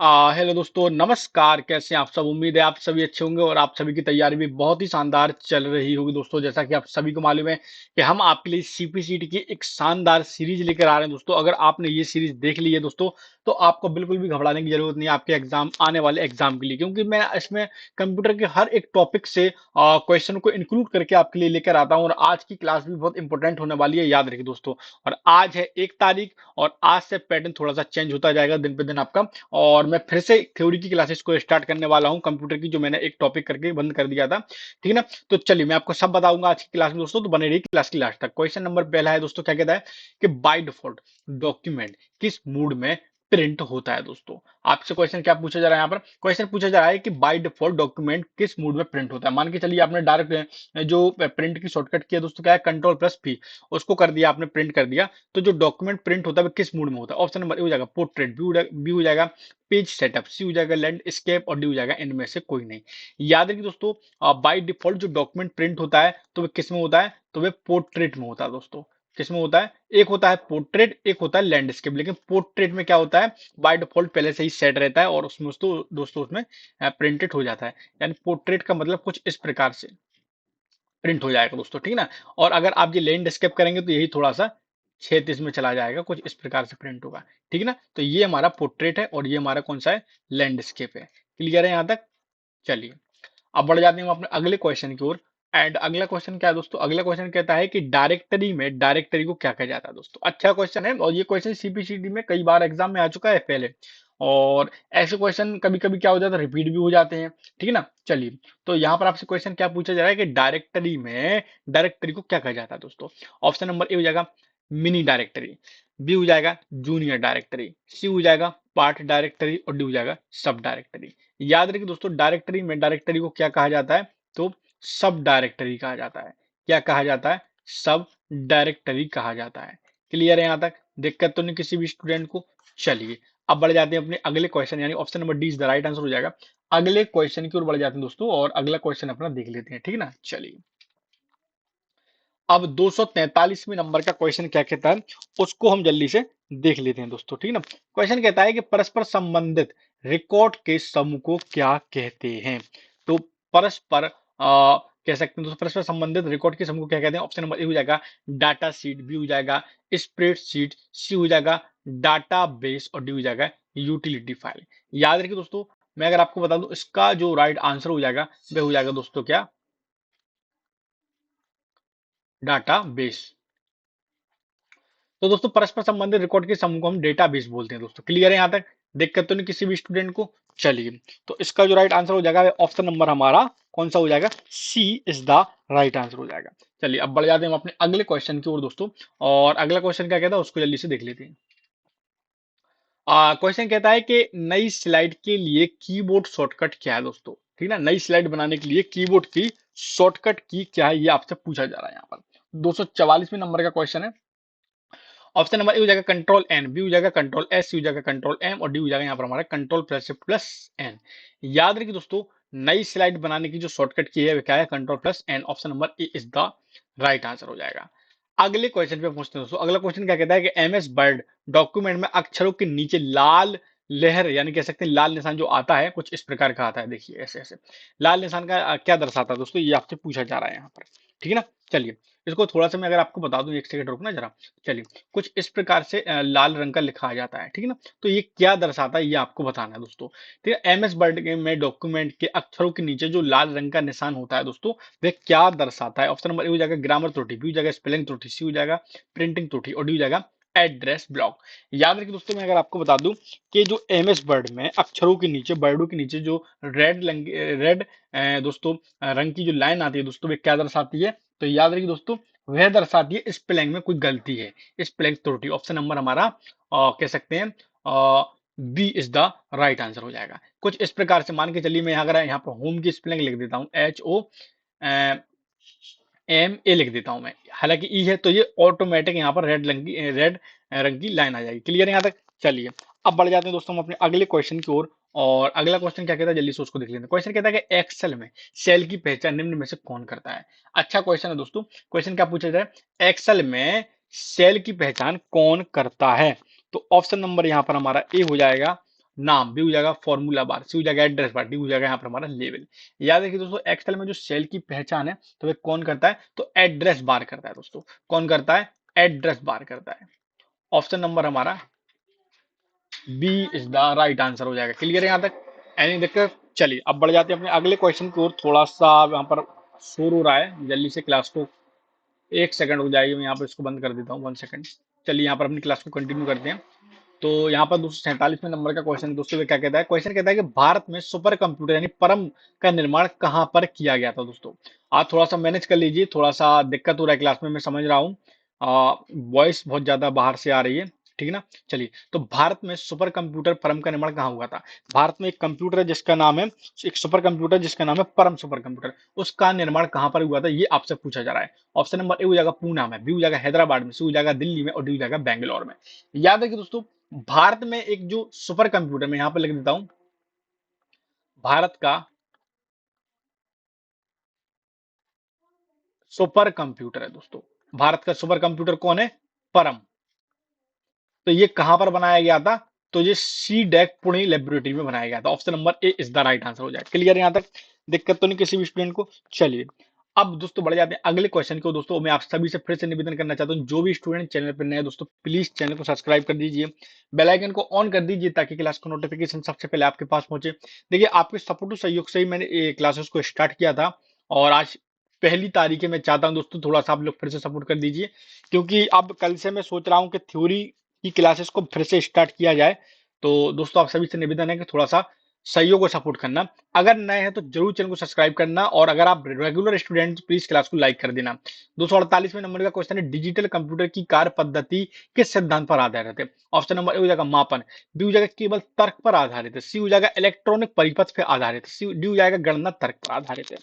Hello दोस्तों, नमस्कार। कैसे हैं आप सब? उम्मीद है आप सभी अच्छे होंगे और आप सभी की तैयारी भी बहुत ही शानदार चल रही होगी। दोस्तों, जैसा कि आप सभी को मालूम है कि हम आपके लिए सीपीसीटी की एक शानदार सीरीज लेकर आ रहे हैं। दोस्तों, अगर आपने ये सीरीज देख ली है दोस्तों, तो आपको बिल्कुल भी घबराने की जरूरत नहीं है आपके एग्जाम आने वाले एग्जाम के लिए, क्योंकि मैं इसमें कंप्यूटर के हर एक टॉपिक से क्वेश्चन को इंक्लूड करके आपके लिए लेकर आता हूँ। और आज की क्लास भी बहुत इंपॉर्टेंट होने वाली है, याद रखिए दोस्तों। और आज है 1 तारीख, और आज से पैटर्न थोड़ा सा चेंज होता जाएगा दिन पे दिन आपका। और मैं फिर से थ्योरी की क्लासेस को स्टार्ट करने वाला हूं कंप्यूटर की, जो मैंने एक टॉपिक करके बंद कर दिया था। ठीक है ना? तो चलिए मैं आपको सब बताऊंगा आज की क्लास में दोस्तों, तो बने रही क्लास की लास्ट तक। क्वेश्चन नंबर पहला है दोस्तों, क्या कहता है कि बाय डिफॉल्ट डॉक्यूमेंट किस मूड में प्रिंट होता है। दोस्तों, आपसे क्वेश्चन क्या पूछा जा रहा है? यहाँ पर क्वेश्चन पूछा जा रहा है कि बाय डिफॉल्ट डॉक्यूमेंट किस मूड में प्रिंट होता है। मान के चलिए आपने डायरेक्ट जो प्रिंट की शॉर्टकट किया दोस्तों, क्या है, कंट्रोल+P, उसको कर दिया आपने, प्रिंट कर दिया। तो जो डॉक्यूमेंट प्रिंट होता है वो किस मूड में होता है? ऑप्शन नंबर ए हो जाएगा पोर्ट्रेट, बी हो जाएगा पेज सेटअप, सी हो जाएगा लैंडस्केप, और डी हो जाएगा इनमें से कोई नहीं। याद रखिए दोस्तों, बाय डिफॉल्ट जो डॉक्यूमेंट प्रिंट होता है तो वह किस में होता है? तो वह पोर्ट्रेट में होता है दोस्तों। किस में होता है? एक होता है पोर्ट्रेट, एक होता है लैंडस्केप। लेकिन पोर्ट्रेट में क्या होता है, बाय डिफॉल्ट पहले से ही सेट रहता है और उसमें दोस्तों उसमें प्रिंटेड हो जाता है। यानी पोर्ट्रेट का मतलब कुछ इस प्रकार से प्रिंट हो जाएगा दोस्तों, ठीक है ना? और अगर आप ये लैंडस्केप करेंगे तो यही थोड़ा सा क्षेत्र में चला जाएगा, कुछ इस प्रकार से प्रिंट होगा। ठीक है ना? तो ये हमारा पोर्ट्रेट है और ये हमारा कौन सा है? लैंडस्केप है। क्लियर है यहाँ तक? चलिए, अब बढ़ जाते हैं हम अपने अगले क्वेश्चन की ओर। एंड अगला क्वेश्चन क्या है दोस्तों? अगला क्वेश्चन कहता है कि डायरेक्टरी को क्या कहा जाता है। दोस्तों, अच्छा क्वेश्चन है, और ये क्वेश्चन सीपीसीटी में कई बार एग्जाम में आ चुका है पहले। और ऐसे क्वेश्चन कभी कभी क्या हो जाता है, रिपीट भी हो जाते हैं। ठीक है ना? चलिए, तो यहाँ पर आपसे क्वेश्चन क्या पूछा जा रहा है कि डायरेक्टरी को क्या कहा जाता है दोस्तों। ऑप्शन नंबर ए हो जाएगा मिनी डायरेक्टरी, बी हो जाएगा जूनियर डायरेक्टरी, सी हो जाएगा पार्ट डायरेक्टरी, और डी हो जाएगा सब डायरेक्टरी। याद रखिए दोस्तों, डायरेक्टरी को क्या कहा जाता है? तो सब डायरेक्टरी कहा जाता है। क्या कहा जाता है? सब डायरेक्टरी कहा जाता है। क्लियर है यहाँ तक? दिक्कत तो नहीं किसी भी स्टूडेंट को? चलिए, अब बढ़ जाते हैं अपने अगले क्वेश्चन, यानी option number D is the right answer हो जाएगा। अगले क्वेश्चन की ओर बढ़ जाते हैं दोस्तों, और अगला क्वेश्चन अपना देख लेते हैं। ठीक है ना? चलिए, अब 243वें नंबर का क्वेश्चन क्या कहता है, उसको हम जल्दी से देख लेते हैं दोस्तों। ठीक है ना? क्वेश्चन कहता है कि परस्पर संबंधित रिकॉर्ड के समूह को क्या कहते हैं। तो परस्पर कह सकते हैं दोस्तों, परस्पर संबंधित रिकॉर्ड के समूह को क्या कहते हैं? ऑप्शन नंबर ए हो जाएगा डाटा शीट, बी हो जाएगा स्प्रेडशीट, सी हो जाएगा डाटा बेस, और डी हो जाएगा यूटिलिटी फाइल। याद रखिए दोस्तों, मैं अगर आपको बता दूं, इसका जो राइट आंसर हो जाएगा वह हो जाएगा दोस्तों क्या? Data base. तो दोस्तों, परस्पर संबंधित रिकॉर्ड के समूह को हम डेटाबेस बोलते हैं दोस्तों। क्लियर है यहाँ तक? दिक्कत तो नहीं किसी भी स्टूडेंट को? चलिए, तो इसका जो राइट आंसर हो जाएगा ऑप्शन नंबर हमारा कौन सा हो जाएगा? सी इज द राइट आंसर हो जाएगा। चलिए, अब बढ़ जाते हैं हम अपने अगले क्वेश्चन की ओर दोस्तों। और अगला क्वेश्चन क्या कहता है उसको जल्दी से देख लेते हैं। क्वेश्चन कहता है कि नई स्लाइड के लिए कीबोर्ड शॉर्टकट क्या है दोस्तों। ठीक है ना? नई स्लाइड बनाने के लिए कीबोर्ड की शॉर्टकट की क्या है, ये आपसे पूछा जा रहा है यहाँ पर। 244वें नंबर का क्वेश्चन है। ऑप्शन नंबर ए हो जाएगा कंट्रोल एन, बी हो जाएगा कंट्रोल एस, सी हो जाएगा कंट्रोल एम, और डी हो जाएगा यहाँ पर हमारा control plus shift plus N. याद रखिए दोस्तों, नई स्लाइड बनाने की जो शॉर्टकट की है वो क्या है? Control plus N. Option number A is the right answer हो जाएगा। अगले क्वेश्चन पे पूछते हैं दोस्तों। अगला क्वेश्चन क्या कहता है कि एमएस वर्ड डॉक्यूमेंट में अक्षरों के नीचे लाल लहर, यानी कह सकते हैं लाल निशान जो आता है, कुछ इस प्रकार का आता है। देखिए, ऐसे ऐसे लाल निशान का क्या दर्शाता है दोस्तों, ये आपसे पूछा जा रहा है यहाँ पर। ठीक है ना? चलिए, इसको थोड़ा सा मैं अगर आपको बता दूं, एक सेकंड रुकना जरा। चलिए, कुछ इस प्रकार से लाल रंग का लिखा आ जाता है। ठीक है ना? तो ये क्या दर्शाता है, ये आपको बताना है दोस्तों। ठीक है? एमएस वर्ड में डॉक्यूमेंट के अक्षरों के नीचे जो लाल रंग का निशान होता है दोस्तों, वह क्या दर्शाता है? ऑप्शन नंबर ए हो जाएगा ग्रामर त्रुटि, बी हो जाएगा स्पेलिंग त्रुटि, सी हो जाएगा प्रिंटिंग त्रुटि, और डी हो जाएगा एड्रेस ब्लॉक। याद रखिए दोस्तों, मैं अगर आपको बता दूं कि जो एमएस वर्ड में अक्षरों के नीचे, वर्डों के नीचे जो रेड दोस्तों रंग की जो लाइन आती है दोस्तों, वे क्या दर्शाती है? तो याद रखिए दोस्तों, वह दर्शाती है स्पेलिंग में कोई गलती है, स्पेलिंग त्रुटि। ऑप्शन नंबर हमारा कह सकते हैं B is the right answer हो जाएगा। कुछ इस प्रकार से मान के चलिए, मैं अगर यहाँ पर होम की स्पेलिंग लिख देता हूँ, HOMA लिख देता हूं मैं, हालांकि ई है, तो ये ऑटोमेटिक यहाँ पर रेड रंग की लाइन आ जाएगी। क्लियर है यहाँ तक? चलिए, अब बढ़ जाते हैं दोस्तों हम अपने अगले क्वेश्चन की ओर। और अगला क्वेश्चन क्या कहता है, जल्दी से उसको देख लेते हैं। क्वेश्चन कहता है कि एक्सेल में सेल की पहचान निम्न में से कौन करता है। अच्छा क्वेश्चन है दोस्तों। क्वेश्चन क्या पूछा जाए? एक्सेल में सेल की पहचान कौन करता है? तो ऑप्शन नंबर यहाँ पर हमारा ए हो जाएगा नाम, बी हो जाएगा फॉर्मूला बार, सी हो जाएगा एड्रेस बार, डी हो जाएगा यहाँ पर हमारा लेवल। याद रखिए दोस्तों, एक्सेल में जो सेल की पहचान है तो वे कौन करता है, तो एड्रेस बार करता है दोस्तों। कौन करता है, एड्रेस बार करता है। ऑप्शन नंबर हमारा B is the right answer हो जाएगा। क्लियर है यहाँ तक, एनी दिक्कत? चलिए अब बढ़ जाते हैं अपने अगले क्वेश्चन की ओर। थोड़ा सा यहाँ पर शोर हो रहा है, जल्दी से क्लास को, एक सेकंड हो जाएगी, मैं यहाँ पर इसको बंद कर देता हूँ, 1 सेकंड। चलिए यहाँ पर अपनी क्लास को कंटिन्यू करते हैं। तो यहाँ पर 247वें नंबर का क्वेश्चन दोस्तों, ये क्या कहता है, क्वेश्चन कहता है कि भारत में सुपर कंप्यूटर यानी परम का निर्माण कहाँ पर किया गया था दोस्तों। आप थोड़ा सा मैनेज कर लीजिए, थोड़ा सा दिक्कत हो रहा है क्लास में, मैं समझ रहा हूँ। वॉइस बहुत ज्यादा बाहर से आ रही है, ठीक है ना। चलिए, तो भारत में सुपर कंप्यूटर परम का निर्माण कहाँ हुआ था। भारत में एक कंप्यूटर है जिसका नाम है, एक सुपर कंप्यूटर जिसका नाम है परम सुपर कंप्यूटर, उसका निर्माण कहाँ पर हुआ था, ये आपसे पूछा जा रहा है। ऑप्शन नंबर ए हो जाएगा पूना में, बी हो जाएगा हैदराबाद में, सी हो जाएगा दिल्ली में, और डी हो जाएगा बेंगलोर में। याद है कि दोस्तों, भारत में एक जो सुपर कंप्यूटर, मैं यहां पर लिख देता हूं, भारत का सुपर कंप्यूटर है दोस्तों। भारत का सुपर कंप्यूटर कौन है, परम। तो ये कहां पर बनाया गया था, तो ये सी डैक पुणे लेबोरेटरी में बनाया गया था। Option number A is the right answer हो जाए। क्लियर यहां तक, दिक्कत तो नहीं किसी भी स्टूडेंट को। चलिए अब दोस्तों बढ़ जाते हैं अगले क्वेश्चन को। दोस्तों मैं आप सभी से फिर से निवेदन करना चाहता हूं, जो भी स्टूडेंट चैनल पर नए हैं दोस्तों, प्लीज चैनल को सब्सक्राइब कर दीजिए, बेल आइकन को ऑन कर दीजिए, ताकि क्लास का नोटिफिकेशन सबसे पहले आपके पास पहुंचे। देखिए, आपके सपोर्ट और सहयोग से ही मैंने क्लासेस को स्टार्ट किया था, और आज पहली तारीख है। मैं चाहता हूं दोस्तों, थोड़ा सा आप लोग फिर से सपोर्ट कर दीजिए, क्योंकि अब कल से मैं सोच रहा हूं कि थ्योरी की क्लासेस को फिर से स्टार्ट किया जाए। तो दोस्तों आप सभी से निवेदन है कि थोड़ा सा सहयोग और सपोर्ट करना। अगर नए हैं तो जरूर चैनल को सब्सक्राइब करना, और अगर आप रेगुलर स्टूडेंट प्लीज क्लास को लाइक कर देना। 248वें नंबर का क्वेश्चन है, डिजिटल कंप्यूटर की कार्य पद्धति किस सिद्धांत पर आधारित है। ऑप्शन नंबर ए हो जाएगा मापन, बी हो जाएगा केवल तर्क पर आधारित है, सी हो जाएगा इलेक्ट्रॉनिक परिपथ पर आधारित है, सी डी हो जाएगा गणना तर्क पर आधारित है।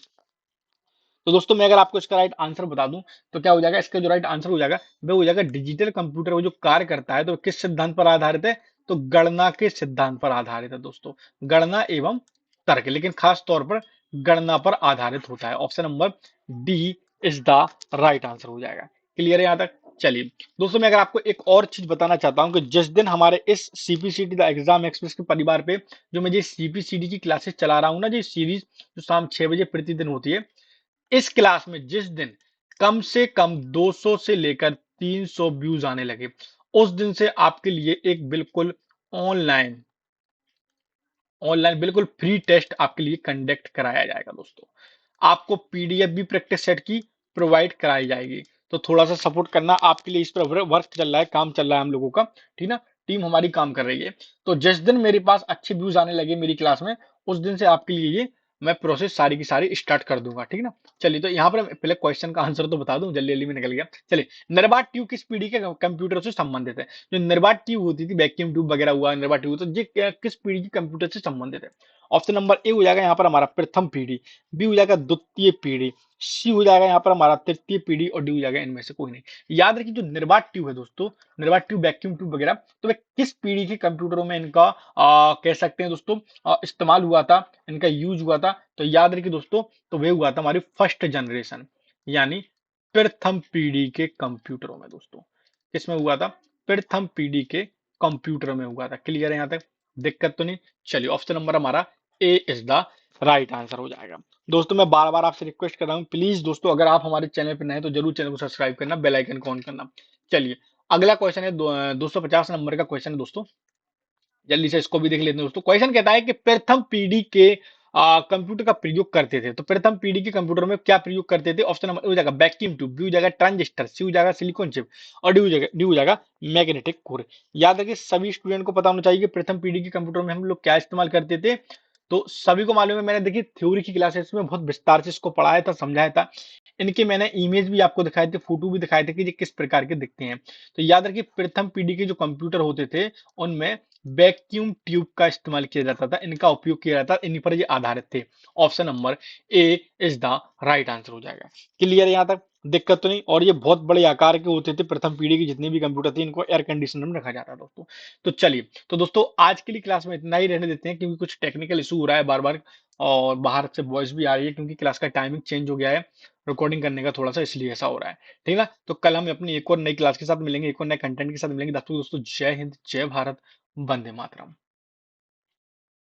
तो दोस्तों मैं अगर आपको इसका राइट आंसर बता दूं, तो क्या हो जाएगा, इसका जो राइट आंसर हो जाएगा वो हो जाएगा डिजिटल कंप्यूटर वो जो कार्य करता है तो किस सिद्धांत पर आधारित है, तो गणना के सिद्धांत पर आधारित है दोस्तों। गणना एवं तर्क, लेकिन खास तौर पर गणना पर आधारित होता है। Option number D is the right answer हो जाएगा। क्लियर है यहाँ तक। चलिए दोस्तों, मैं अगर आपको एक और चीज बताना चाहता हूं कि जिस दिन हमारे इस सीपीसीटी द एग्जाम एक्सप्रेस के परिवार पे जो मैं ये सीपीसीटी की क्लासेस चला रहा हूँ ना, जो सीरीज जो शाम 6 बजे प्रतिदिन होती है, इस क्लास में जिस दिन कम से कम 200 से लेकर 300 व्यूज आने लगे, उस दिन से आपके लिए एक बिल्कुल ऑनलाइन ऑनलाइन बिल्कुल फ्री टेस्ट आपके लिए कंडक्ट कराया जाएगा दोस्तों। आपको पीडीएफ भी प्रैक्टिस सेट की प्रोवाइड कराई जाएगी। तो थोड़ा सा सपोर्ट करना, आपके लिए इस पर वर्क चल रहा है, काम चल रहा है हम लोगों का, ठीक ना, टीम हमारी काम कर रही है। तो जिस दिन मेरे पास अच्छे व्यूज आने लगे मेरी क्लास में, उस दिन से आपके लिए ये मैं प्रोसेस सारी की सारी स्टार्ट कर दूंगा, ठीक ना। चलिए, तो यहाँ पर पहले क्वेश्चन का आंसर तो बता दूं, जल्दी जल्दी में निकल गया। चलिए, निर्बाध ट्यूब किस पीढ़ी के कंप्यूटर से संबंधित है। जो निर्बाध ट्यूब होती थी, वैक्यूम ट्यूब वगैरह हुआ, निर्बाध ट्यूब, तो ये किस पीढ़ी के कंप्यूटर से संबंधित है। ऑप्शन नंबर ए हो जाएगा यहाँ पर हमारा प्रथम पीढ़ी, बी हो जाएगा द्वितीय पीढ़ी, सी हो जाएगा यहाँ पर हमारा तृतीय पीढ़ी, और डी हो जाएगा इनमें से कोई नहीं। याद रखिए, जो निर्बाध ट्यूब है दोस्तों, निर्बाध ट्यूब वैक्यूम ट्यूब वगैरह, तो वे किस पीढ़ी के कंप्यूटरों में इनका कह सकते हैं दोस्तों इस्तेमाल हुआ था, इनका यूज हुआ था। तो याद रखिए दोस्तों, तो वे हुआ था हमारी फर्स्ट जनरेशन, यानी प्रथम पीढ़ी के कंप्यूटरों में दोस्तों। किसमें हुआ था, प्रथम पीढ़ी के कंप्यूटर में हुआ था। क्लियर है यहाँ तक, दिक्कत तो नहीं। चलिए, ऑप्शन नंबर हमारा ए इज द राइट आंसर हो जाएगा। दोस्तों मैं बार बार आपसे रिक्वेस्ट कर रहा हूँ, प्लीज दोस्तों अगर आप हमारे चैनल पर नए हैं तो जरूर चैनल को सब्सक्राइब करना, बेल आइकन को ऑन करना। चलिए, अगला क्वेश्चन है 250 नंबर का क्वेश्चन है दोस्तों, जल्दी से इसको भी देख लेते हैं दोस्तों। क्वेश्चन कहता है कि प्रथम पीढ़ी के कंप्यूटर का प्रयोग करते थे, तो प्रथम पीढ़ी के कंप्यूटर में क्या प्रयोग करते थे। ऑप्शन नंबर ए हो जाएगा वैक्यूम ट्यूब, बी हो जाएगा ट्रांजिस्टर, सी हो जाएगा सिलिकॉन चिप, और डी हो जाएगा मैग्नेटिक कोर। याद रखिए, सभी स्टूडेंट को पता होना चाहिए कि प्रथम पीढ़ी के कंप्यूटर में हम लोग क्या इस्तेमाल करते थे। तो सभी को मालूम है, मैंने देखिए थ्योरी की क्लासेस में बहुत विस्तार से इसको पढ़ाया था, समझाया था। इनके मैंने इमेज भी आपको दिखाए थे, फोटो भी दिखाए थे कि ये किस प्रकार के दिखते हैं। तो याद रखिए, प्रथम पीढ़ी के जो कंप्यूटर होते थे उनमें वैक्यूम ट्यूब का इस्तेमाल किया जाता था, इनका उपयोग किया जाता था, इन पर ये आधारित थे। Option number A is the right answer हो जाएगा। क्लियर है यहाँ तक, दिक्कत तो नहीं। और ये बहुत बड़े आकार के होते थे, प्रथम पीढ़ी के जितने भी कंप्यूटर थे इनको एयर कंडीशनर में रखा जाता था दोस्तों। तो चलिए, तो दोस्तों आज के लिए क्लास में इतना ही रहने देते हैं, क्योंकि कुछ टेक्निकल इशू हो रहा है बार बार, और बाहर से वॉइस भी आ रही है, क्योंकि क्लास का टाइमिंग चेंज हो गया है रिकॉर्डिंग करने का थोड़ा सा, इसलिए ऐसा हो रहा है, ठीक है ना। तो कल हम अपनी एक और नई क्लास के साथ मिलेंगे, एक और नए कंटेंट के साथ मिलेंगे। दोस्तों जय हिंद, जय भारत, वंदे मातरम।